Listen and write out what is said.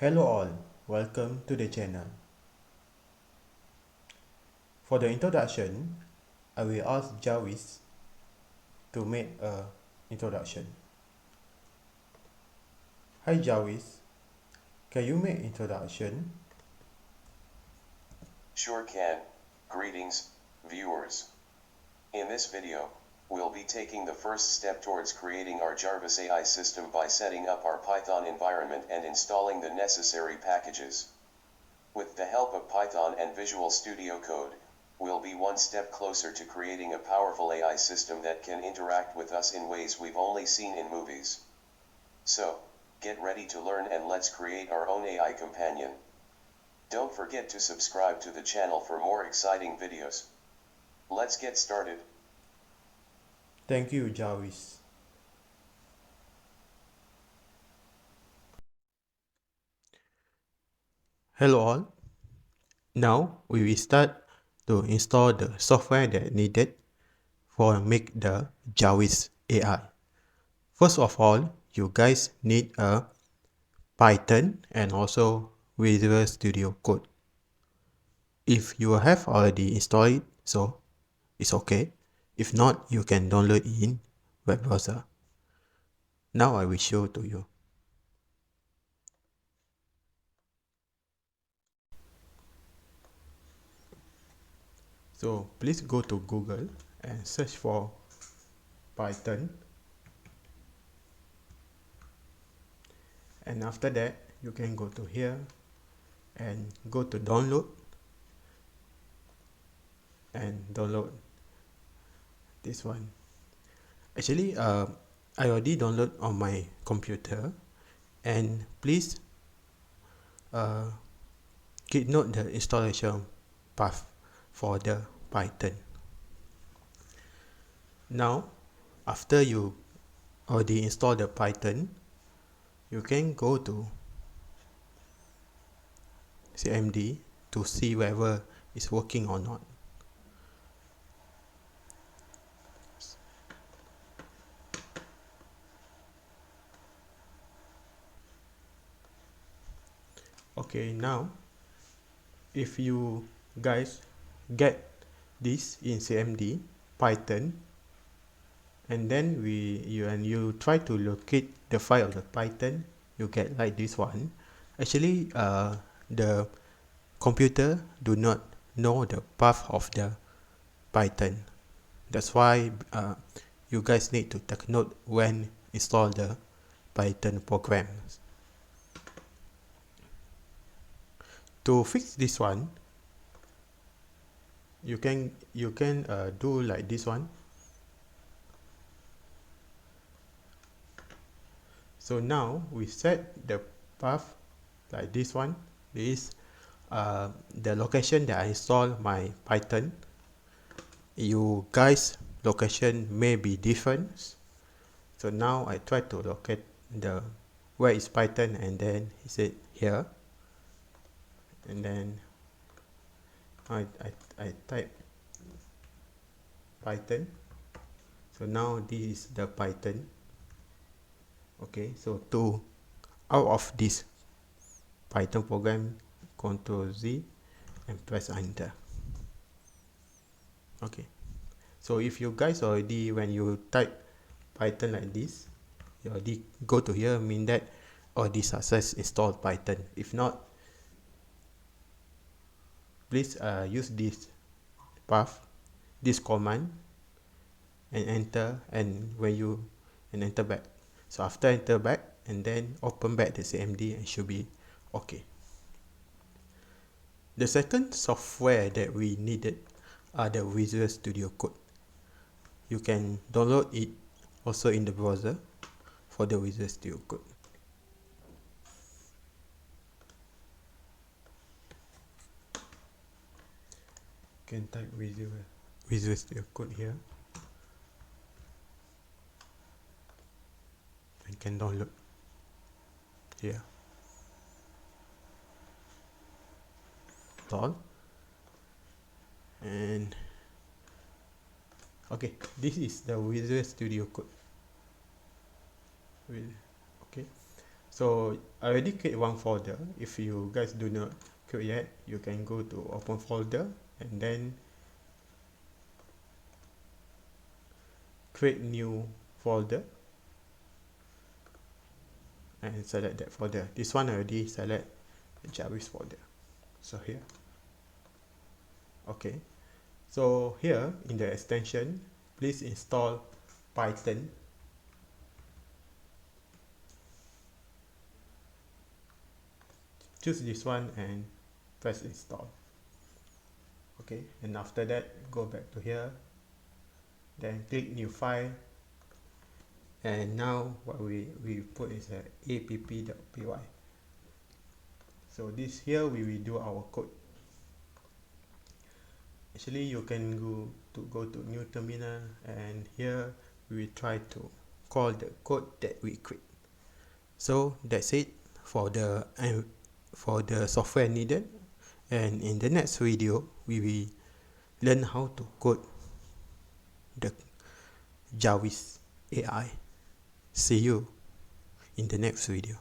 Hello all, welcome to the channel. For the introduction, I will ask Jarvis to make a introduction. Hi Jarvis, can you make introduction? Sure can. Greetings, viewers. In this video, we'll be taking the first step towards creating our JARVIS AI system by setting up our Python environment and installing the necessary packages. With the help of Python and Visual Studio Code, we'll be one step closer to creating a powerful AI system that can interact with us in ways we've only seen in movies. So, get ready to learn and let's create our own AI companion. Don't forget to subscribe to the channel for more exciting videos. Let's get started. Thank you Jarvis. Hello all. Now we will start to install the software that needed for make the Jarvis AI. First of all, you guys need a Python and also Visual Studio Code. If you have already installed it, so it's okay. If not, you can download it in web browser. Now I will show to you. So please go to Google and search for Python. And after that, you can go to here and go to download and download this one. Actually, I already download on my computer, and please keep note the installation path for the Python. Now, after you already install the Python, you can go to CMD to see whether it's working or not. Okay, now if you guys get this in CMD Python, and then you try to locate the file of the Python, you get like this one. Actually, the computer do not know the path of the Python. That's why you guys need to take note when install the Python programs. To fix this one, you can do like this one. So now we set the path like this one. This is the location that I install my Python. You guys location may be different. So now I try to locate the where is Python, and then he said here, and then I type Python. So now this is the Python. Okay, so to out of this Python program, Ctrl Z and press enter. Okay, so if you guys already, when you type Python like this, you already go to here, mean that already success installed Python. If not, please use this path, this command, and enter, and when you enter back. So after enter back and then open back the CMD, and should be okay. The second software that we needed are the Visual Studio Code. You can download it also in the browser for the Visual Studio Code. You can type Visual Studio Code here and can download here. All. And okay, this is the Visual Studio Code. Okay, So I already create one folder. If you guys do not create yet, you can go to open folder and then create new folder and select that folder. This one I already select the JARVIS folder. So here, okay. So here in the extension, please install Python. Choose this one and press install. Okay, and after that, go back to here, then click new file, and now what we put is a app.py. So this here we will do our code. Actually, you can go to new terminal, and here we will try to call the code that we create. So that's it for the software needed, and in the next video we will learn how to code the JARVIS AI. See you in the next video.